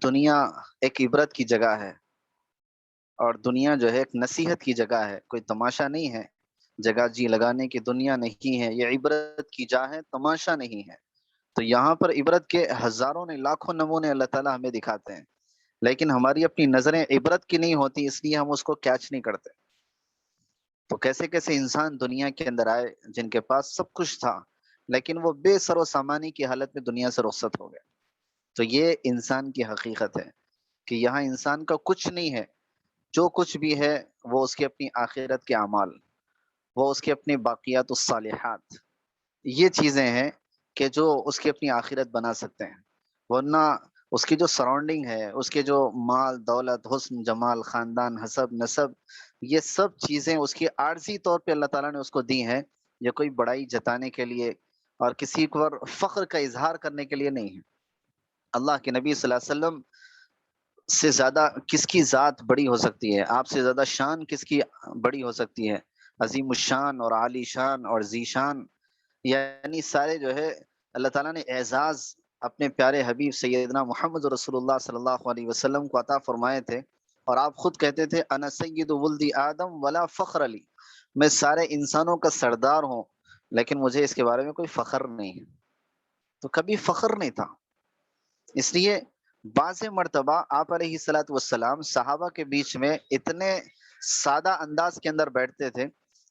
دنیا ایک عبرت کی جگہ ہے، اور دنیا جو ہے ایک نصیحت کی جگہ ہے، کوئی تماشا نہیں ہے، جگہ جی لگانے کی دنیا نہیں ہے، یہ عبرت کی جا ہے، تماشا نہیں ہے۔ تو یہاں پر عبرت کے ہزاروں نے لاکھوں نمونے اللہ تعالیٰ ہمیں دکھاتے ہیں، لیکن ہماری اپنی نظریں عبرت کی نہیں ہوتی، اس لیے ہم اس کو کیچ نہیں کرتے۔ تو کیسے کیسے انسان دنیا کے اندر آئے جن کے پاس سب کچھ تھا، لیکن وہ بے سر و سامانی کی حالت میں دنیا سے رخصت ہو گئے۔ تو یہ انسان کی حقیقت ہے کہ یہاں انسان کا کچھ نہیں ہے، جو کچھ بھی ہے وہ اس کی اپنی آخرت کے اعمال، وہ اس کے اپنے باقیات الصالحات، یہ چیزیں ہیں کہ جو اس کی اپنی آخرت بنا سکتے ہیں، ورنہ اس کی جو سراؤنڈنگ ہے، اس کے جو مال دولت حسن جمال خاندان حسب نسب، یہ سب چیزیں اس کی عارضی طور پہ اللہ تعالیٰ نے اس کو دی ہیں، یہ کوئی بڑائی جتانے کے لیے اور کسی پر فخر کا اظہار کرنے کے لیے نہیں ہے۔ اللہ کے نبی صلی اللہ علیہ وسلم سے زیادہ کس کی ذات بڑی ہو سکتی ہے، آپ سے زیادہ شان کس کی بڑی ہو سکتی ہے، عظیم الشان اور عالی شان اور ذی شان، یعنی سارے جو ہے اللہ تعالیٰ نے اعزاز اپنے پیارے حبیب سیدنا محمد رسول اللہ صلی اللہ علیہ وسلم کو عطا فرمائے تھے، اور آپ خود کہتے تھے انا سید ولد آدم ولا فخر علی، میں سارے انسانوں کا سردار ہوں لیکن مجھے اس کے بارے میں کوئی فخر نہیں ہے۔ تو کبھی فخر نہیں تھا، اس لیے بعض مرتبہ آپ علیہ الصلوۃ والسلام صحابہ کے بیچ میں اتنے سادہ انداز کے اندر بیٹھتے تھے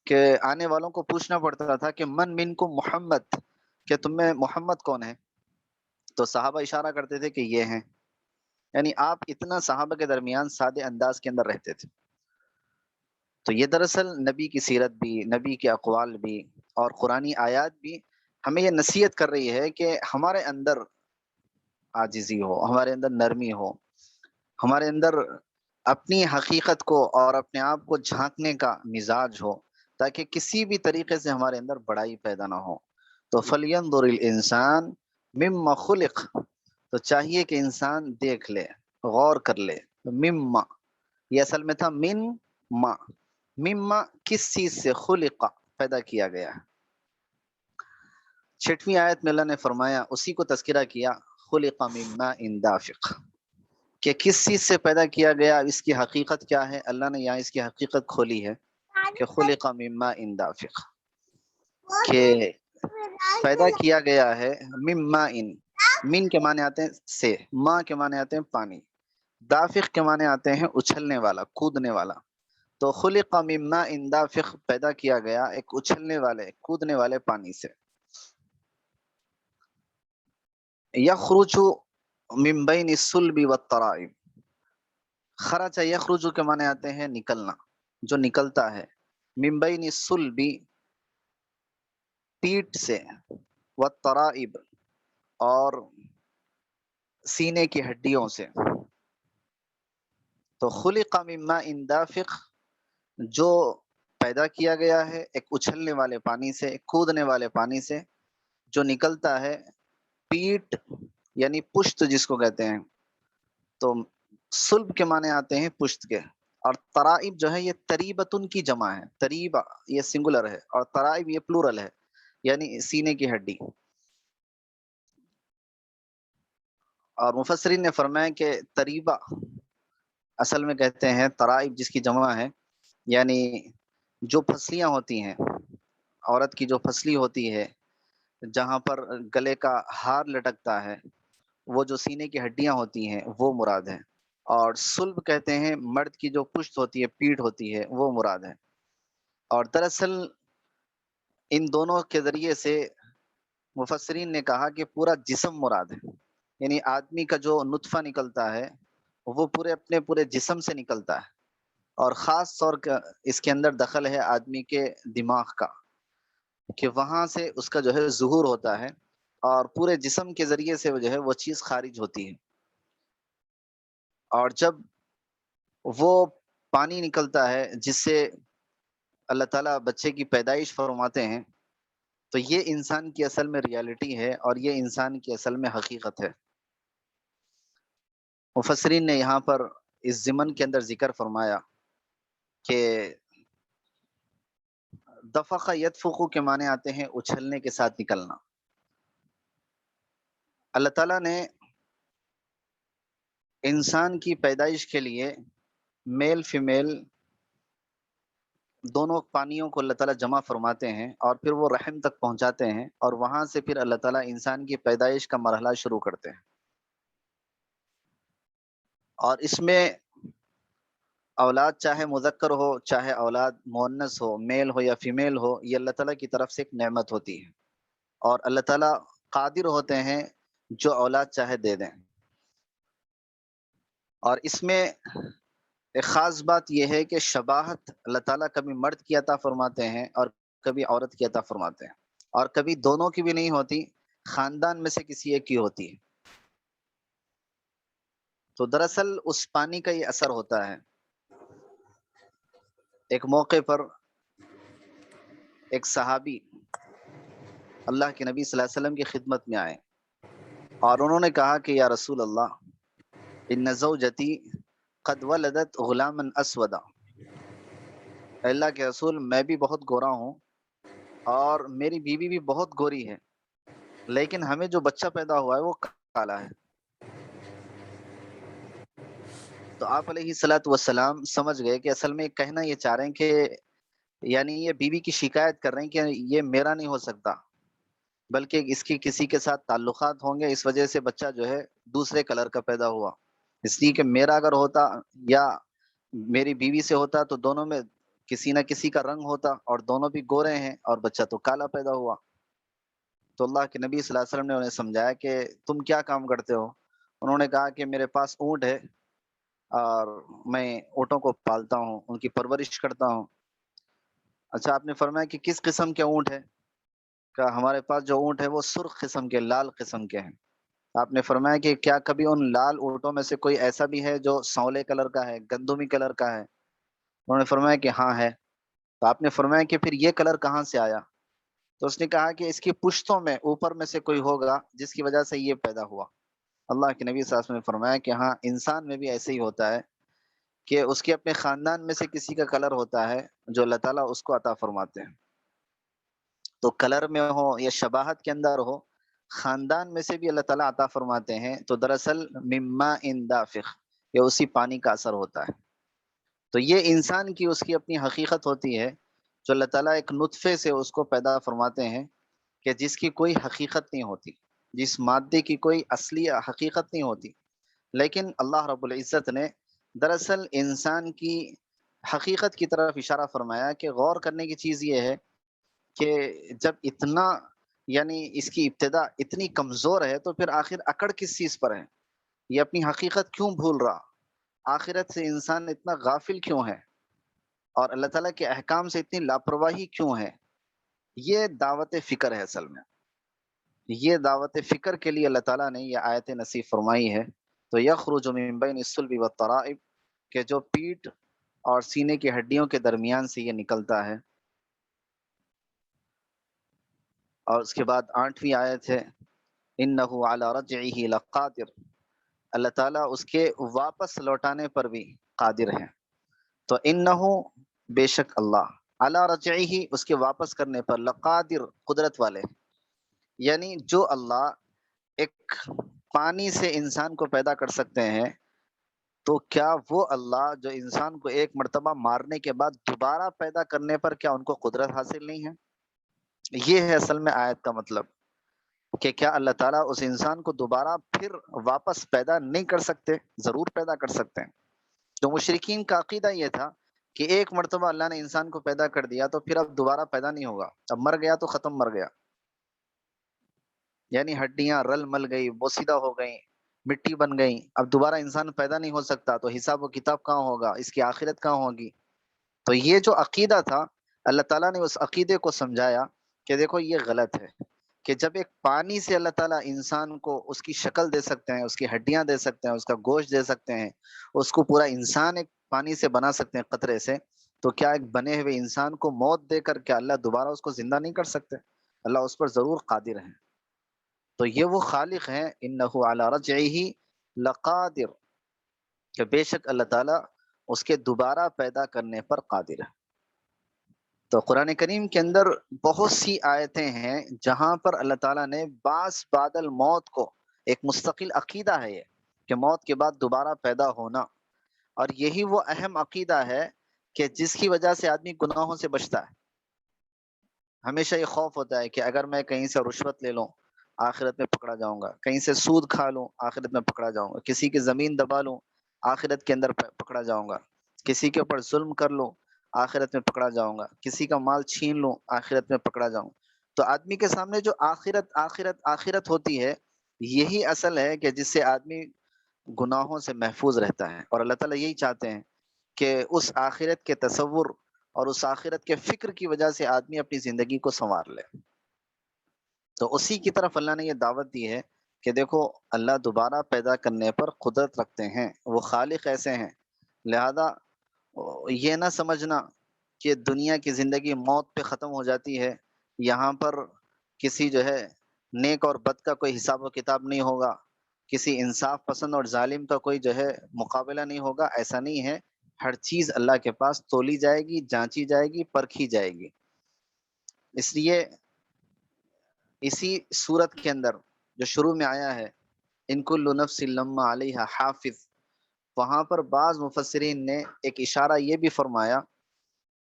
کہ آنے والوں کو پوچھنا پڑتا تھا کہ من منکم محمد، کہ تم میں محمد کون ہے؟ تو صحابہ اشارہ کرتے تھے کہ یہ ہیں، یعنی آپ اتنا صحابہ کے درمیان سادے انداز کے اندر رہتے تھے۔ تو یہ دراصل نبی کی سیرت بھی، نبی کے اقوال بھی اور قرآنی آیات بھی ہمیں یہ نصیحت کر رہی ہے کہ ہمارے اندر عاجزی ہو، ہمارے اندر نرمی ہو، ہمارے اندر اپنی حقیقت کو اور اپنے آپ کو جھانکنے کا مزاج ہو، تاکہ کسی بھی طریقے سے ہمارے اندر بڑائی پیدا نہ ہو۔ تو فَلْيَنظُرِ الْإِنسَانُ مِمَّا خُلِقَ، تو چاہیے کہ انسان دیکھ لے، غور کر لے۔ مما، یہ اصل میں تھا من ما، مما کس چیز سے، خلق پیدا کیا گیا ہے۔ چھٹویں آیت میں اللہ نے فرمایا، اسی کو تذکرہ کیا، خلق من ماء دافق، کہ کس چیز سے پیدا کیا گیا، اس کی حقیقت کیا ہے۔ اللہ نے یہاں اس کی حقیقت کھولی ہے کہ خلق من ماء دافق، کہ پیدا کیا گیا ہے من ماء، من کے معنی آتے ہیں سے، ماء کے معنی آتے ہیں پانی، دافق کے معنی آتے ہیں اچھلنے والا، کودنے والا۔ تو خلق من ماء دافق، پیدا کیا گیا ایک اچھلنے والے، کودنے والے پانی سے۔ یخرج من بین الصلب والترائب، خرج یخرج کے معنی آتے ہیں نکلنا، جو نکلتا ہے، من بین الصلب پیٹ سے، والترائب اور سینے کی ہڈیوں سے۔ تو خلق من ماء دافق، جو پیدا کیا گیا ہے ایک اچھلنے والے پانی سے، ایک کودنے والے پانی سے، جو نکلتا ہے پیٹ یعنی پشت جس کو کہتے ہیں۔ تو صلب کے معنی آتے ہیں پشت کے، اور ترائب جو ہے یہ تریبتن کی جمع ہے، تریبہ یہ سنگولر ہے اور ترائب یہ پلورل ہے، یعنی سینے کی ہڈی۔ اور مفسرین نے فرمایا کہ تریبہ اصل میں کہتے ہیں ترائب جس کی جمع ہے، یعنی جو پھسلیاں ہوتی ہیں، عورت کی جو پھسلی ہوتی ہے، جہاں پر گلے کا ہار لٹکتا ہے، وہ جو سینے کی ہڈیاں ہوتی ہیں وہ مراد ہے۔ اور صلب کہتے ہیں مرد کی جو پشت ہوتی ہے، پیٹھ ہوتی ہے، وہ مراد ہے۔ اور دراصل ان دونوں کے ذریعے سے مفسرین نے کہا کہ پورا جسم مراد ہے، یعنی آدمی کا جو نطفہ نکلتا ہے وہ پورے اپنے پورے جسم سے نکلتا ہے، اور خاص طور کا اس کے اندر دخل ہے آدمی کے دماغ کا، کہ وہاں سے اس کا جو ہے ظہور ہوتا ہے، اور پورے جسم کے ذریعے سے جو ہے وہ چیز خارج ہوتی ہے۔ اور جب وہ پانی نکلتا ہے جس سے اللہ تعالیٰ بچے کی پیدائش فرماتے ہیں، تو یہ انسان کی اصل میں ریالٹی ہے، اور یہ انسان کی اصل میں حقیقت ہے۔ مفسرین نے یہاں پر اس ضمن کے اندر ذکر فرمایا کہ دفق یدفق کے معنی آتے ہیں اچھلنے کے ساتھ نکلنا۔ اللہ تعالیٰ نے انسان کی پیدائش کے لیے میل فیمیل دونوں پانیوں کو اللہ تعالیٰ جمع فرماتے ہیں، اور پھر وہ رحم تک پہنچاتے ہیں، اور وہاں سے پھر اللہ تعالیٰ انسان کی پیدائش کا مرحلہ شروع کرتے ہیں۔ اور اس میں اولاد چاہے مذکر ہو چاہے اولاد مؤنث ہو، میل ہو یا فیمیل ہو، یہ اللہ تعالیٰ کی طرف سے ایک نعمت ہوتی ہے، اور اللہ تعالیٰ قادر ہوتے ہیں جو اولاد چاہے دے دیں۔ اور اس میں ایک خاص بات یہ ہے کہ شباہت اللہ تعالیٰ کبھی مرد کی عطا فرماتے ہیں اور کبھی عورت کی عطا فرماتے ہیں، اور کبھی دونوں کی بھی نہیں ہوتی، خاندان میں سے کسی ایک کی ہوتی ہے۔ تو دراصل اس پانی کا یہ اثر ہوتا ہے۔ ایک موقع پر ایک صحابی اللہ کے نبی صلی اللہ علیہ وسلم کی خدمت میں آئے، اور انہوں نے کہا کہ یا رسول اللہ، ان زوجتی قد ولدت غلاما اسودا، اللہ کے رسول میں بھی بہت گورا ہوں اور میری بیوی بھی بہت گوری ہے، لیکن ہمیں جو بچہ پیدا ہوا ہے وہ کالا ہے۔ تو آپ علیہ الصلاۃ والسلام سمجھ گئے کہ اصل میں کہنا یہ چاہ رہے ہیں کہ یعنی یہ بیوی کی شکایت کر رہے ہیں کہ یہ میرا نہیں ہو سکتا، بلکہ اس کی کسی کے ساتھ تعلقات ہوں گے، اس وجہ سے بچہ جو ہے دوسرے کلر کا پیدا ہوا، اس لیے کہ میرا اگر ہوتا یا میری بیوی سے ہوتا تو دونوں میں کسی نہ کسی کا رنگ ہوتا، اور دونوں بھی گورے ہیں اور بچہ تو کالا پیدا ہوا۔ تو اللہ کے نبی صلی اللہ علیہ وسلم نے انہیں سمجھایا کہ تم کیا کام کرتے ہو؟ انہوں نے کہا کہ میرے پاس اونٹ ہے اور میں اونٹوں کو پالتا ہوں، ان کی پرورش کرتا ہوں۔ اچھا، آپ نے فرمایا کہ کس قسم کے اونٹ ہے؟ کہا ہمارے پاس جو اونٹ ہے وہ سرخ قسم کے، لال قسم کے ہیں۔ آپ نے فرمایا کہ کیا کبھی ان لال اونٹوں میں سے کوئی ایسا بھی ہے جو سانولے کلر کا ہے، گندمی کلر کا ہے؟ انہوں نے فرمایا کہ ہاں ہے۔ تو آپ نے فرمایا کہ پھر یہ کلر کہاں سے آیا؟ تو اس نے کہا کہ اس کی پشتوں میں اوپر میں سے کوئی ہوگا جس کی وجہ سے یہ پیدا ہوا۔ اللہ کے نبی صلی اللہ علیہ وسلم نے فرمایا کہ ہاں، انسان میں بھی ایسے ہی ہوتا ہے کہ اس کے اپنے خاندان میں سے کسی کا کلر ہوتا ہے جو اللہ تعالیٰ اس کو عطا فرماتے ہیں۔ تو کلر میں ہو یا شباہت کے اندر ہو، خاندان میں سے بھی اللہ تعالیٰ عطا فرماتے ہیں، تو دراصل مما ان دافق، یہ اسی پانی کا اثر ہوتا ہے۔ تو یہ انسان کی اس کی اپنی حقیقت ہوتی ہے، جو اللہ تعالیٰ ایک نطفے سے اس کو پیدا فرماتے ہیں کہ جس کی کوئی حقیقت نہیں ہوتی، جس مادے کی کوئی اصلی حقیقت نہیں ہوتی، لیکن اللہ رب العزت نے دراصل انسان کی حقیقت کی طرف اشارہ فرمایا کہ غور کرنے کی چیز یہ ہے کہ جب اتنا، یعنی اس کی ابتدا اتنی کمزور ہے تو پھر آخر اکڑ کس چیز پر ہے؟ یہ اپنی حقیقت کیوں بھول رہا؟ آخرت سے انسان اتنا غافل کیوں ہے؟ اور اللہ تعالیٰ کے احکام سے اتنی لاپرواہی کیوں ہے؟ یہ دعوت فکر ہے اصل میں، یہ دعوت فکر کے لیے اللہ تعالیٰ نے یہ آیت نصیب فرمائی ہے۔ تو یخرج من بین الصلب والترائب، کہ جو پیٹھ اور سینے کی ہڈیوں کے درمیان سے یہ نکلتا ہے۔ اور اس کے بعد 8ویں آیت ہے انہ علی رجعہ لقادر، اللہ تعالیٰ اس کے واپس لوٹانے پر بھی قادر ہے۔ تو انہ، بے شک اللہ، علی رجعہ، اس کے واپس کرنے پر، لقادر، قدرت والے، یعنی جو اللہ ایک پانی سے انسان کو پیدا کر سکتے ہیں، تو کیا وہ اللہ جو انسان کو ایک مرتبہ مارنے کے بعد دوبارہ پیدا کرنے پر، کیا ان کو قدرت حاصل نہیں ہے؟ یہ ہے اصل میں آیت کا مطلب، کہ کیا اللہ تعالیٰ اس انسان کو دوبارہ پھر واپس پیدا نہیں کر سکتے؟ ضرور پیدا کر سکتے ہیں۔ تو مشرکین کا عقیدہ یہ تھا کہ ایک مرتبہ اللہ نے انسان کو پیدا کر دیا تو پھر اب دوبارہ پیدا نہیں ہوگا، اب مر گیا تو ختم، مر گیا، یعنی ہڈیاں رل مل گئی، بوسیدہ ہو گئیں، مٹی بن گئی، اب دوبارہ انسان پیدا نہیں ہو سکتا، تو حساب و کتاب کہاں ہوگا، اس کی آخرت کہاں ہوگی؟ تو یہ جو عقیدہ تھا، اللہ تعالیٰ نے اس عقیدے کو سمجھایا کہ دیکھو یہ غلط ہے، کہ جب ایک پانی سے اللہ تعالیٰ انسان کو اس کی شکل دے سکتے ہیں، اس کی ہڈیاں دے سکتے ہیں، اس کا گوشت دے سکتے ہیں، اس کو پورا انسان ایک پانی سے بنا سکتے ہیں قطرے سے، تو کیا ایک بنے ہوئے انسان کو موت دے کر کیا اللہ دوبارہ اس کو زندہ نہیں کر سکتے؟ اللہ اس پر ضرور قادر ہے۔ تو یہ وہ خالق ہیں، انہ علی رجعہ لقادر، کہ بے شک اللہ تعالیٰ اس کے دوبارہ پیدا کرنے پر قادر ہے۔ تو قرآن کریم کے اندر بہت سی آیتیں ہیں جہاں پر اللہ تعالیٰ نے بعض بعد الموت کو، ایک مستقل عقیدہ ہے یہ، کہ موت کے بعد دوبارہ پیدا ہونا، اور یہی وہ اہم عقیدہ ہے کہ جس کی وجہ سے آدمی گناہوں سے بچتا ہے۔ ہمیشہ یہ خوف ہوتا ہے کہ اگر میں کہیں سے رشوت لے لوں آخرت میں پکڑا جاؤں گا، کہیں سے سود کھا لوں آخرت میں پکڑا جاؤں گا، کسی کی زمین دبا لوں آخرت کے اندر پکڑا جاؤں گا، کسی کے اوپر ظلم کر لوں آخرت میں پکڑا جاؤں گا، کسی کا مال چھین لوں آخرت میں پکڑا جاؤں۔ تو آدمی کے سامنے جو آخرت آخرت آخرت ہوتی ہے، یہی اصل ہے کہ جس سے آدمی گناہوں سے محفوظ رہتا ہے، اور اللہ تعالیٰ یہی چاہتے ہیں کہ اس آخرت کے تصور اور اس آخرت کے فکر کی وجہ سے آدمی اپنی زندگی کو سنوار لے۔ تو اسی کی طرف اللہ نے یہ دعوت دی ہے کہ دیکھو اللہ دوبارہ پیدا کرنے پر قدرت رکھتے ہیں، وہ خالق ایسے ہیں، لہذا یہ نہ سمجھنا کہ دنیا کی زندگی موت پہ ختم ہو جاتی ہے، یہاں پر کسی جو ہے نیک اور بد کا کوئی حساب و کتاب نہیں ہوگا، کسی انصاف پسند اور ظالم کا کوئی جو ہے مقابلہ نہیں ہوگا، ایسا نہیں ہے۔ ہر چیز اللہ کے پاس تولی جائے گی، جانچی جائے گی، پرکھی جائے گی۔ اس لیے اسی صورت کے اندر جو شروع میں آیا ہے ان کل نفس لما علیہا حافظ، وہاں پر بعض مفسرین نے ایک اشارہ یہ بھی فرمایا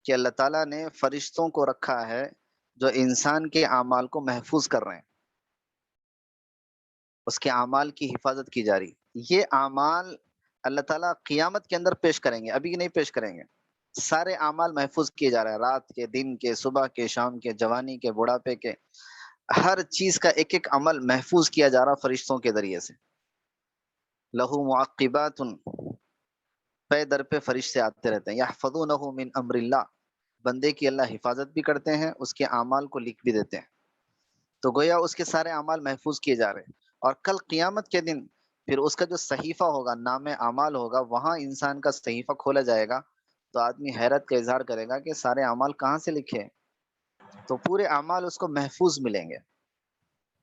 کہ اللہ تعالیٰ نے فرشتوں کو رکھا ہے جو انسان کے اعمال کو محفوظ کر رہے ہیں۔ اس کے اعمال کی حفاظت کی جا رہی. یہ اعمال اللہ تعالیٰ قیامت کے اندر پیش کریں گے، ابھی نہیں پیش کریں گے. سارے اعمال محفوظ کیے جا رہے ہیں، رات کے، دن کے، صبح کے، شام کے، جوانی کے، بڑھاپے کے، ہر چیز کا ایک ایک عمل محفوظ کیا جا رہا فرشتوں کے ذریعے سے. لہو معقبات، پے در پہ فرشتے آتے رہتے ہیں، یحفظونہ من امر اللہ، بندے کی اللہ حفاظت بھی کرتے ہیں، اس کے اعمال کو لکھ بھی دیتے ہیں. تو گویا اس کے سارے اعمال محفوظ کیے جا رہے ہیں. اور کل قیامت کے دن پھر اس کا جو صحیفہ ہوگا، نام اعمال ہوگا، وہاں انسان کا صحیفہ کھولا جائے گا تو آدمی حیرت کا اظہار کرے گا کہ سارے اعمال کہاں سے لکھے. تو پورے اعمال اس کو محفوظ ملیں گے.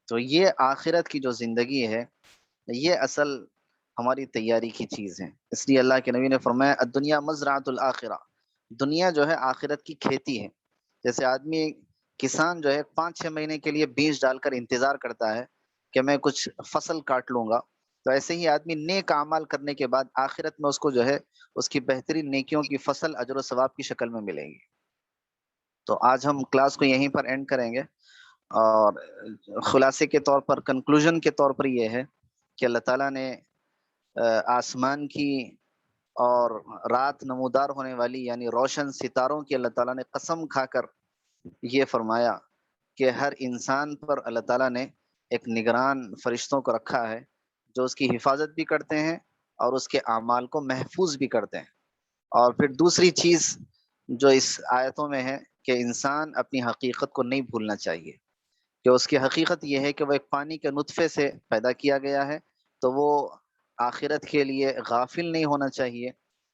تو یہ آخرت کی جو زندگی ہے، یہ اصل ہماری تیاری کی چیز ہے. اس لیے اللہ کے نبی نے فرمایا الدنیا مزرعۃ الآخرہ، دنیا جو ہے آخرت کی کھیتی ہے. جیسے آدمی، کسان جو ہے 5-6 مہینے کے لیے بیج ڈال کر انتظار کرتا ہے کہ میں کچھ فصل کاٹ لوں گا، تو ایسے ہی آدمی نیک اعمال کرنے کے بعد آخرت میں اس کو جو ہے اس کی بہترین نیکیوں کی فصل اجر و ثواب کی شکل میں ملے گی. تو آج ہم کلاس کو یہیں پر اینڈ کریں گے، اور خلاصے کے طور پر، کنکلوژن کے طور پر یہ ہے کہ اللہ تعالیٰ نے آسمان کی اور رات نمودار ہونے والی یعنی روشن ستاروں کی اللہ تعالیٰ نے قسم کھا کر یہ فرمایا کہ ہر انسان پر اللہ تعالیٰ نے ایک نگران فرشتوں کو رکھا ہے جو اس کی حفاظت بھی کرتے ہیں اور اس کے اعمال کو محفوظ بھی کرتے ہیں. اور پھر دوسری چیز جو اس آیتوں میں ہے کہ انسان اپنی حقیقت کو نہیں بھولنا چاہیے، کہ اس کی حقیقت یہ ہے کہ وہ ایک پانی کے نطفے سے پیدا کیا گیا ہے. تو وہ آخرت کے لیے غافل نہیں ہونا چاہیے،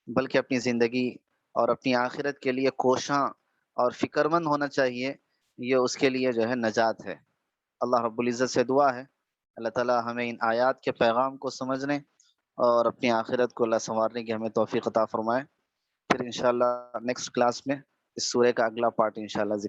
بلکہ اپنی زندگی اور اپنی آخرت کے لیے کوشاں اور فکر مند ہونا چاہیے. یہ اس کے لیے جو ہے نجات ہے. اللہ رب العزت سے دعا ہے اللہ تعالیٰ ہمیں ان آیات کے پیغام کو سمجھنے اور اپنی آخرت کو اللہ سنوارنے کی ہمیں توفیق عطا فرمائے. پھر انشاءاللہ نیکسٹ کلاس میں اس سورہ کا اگلا پارٹ انشاءاللہ ذکر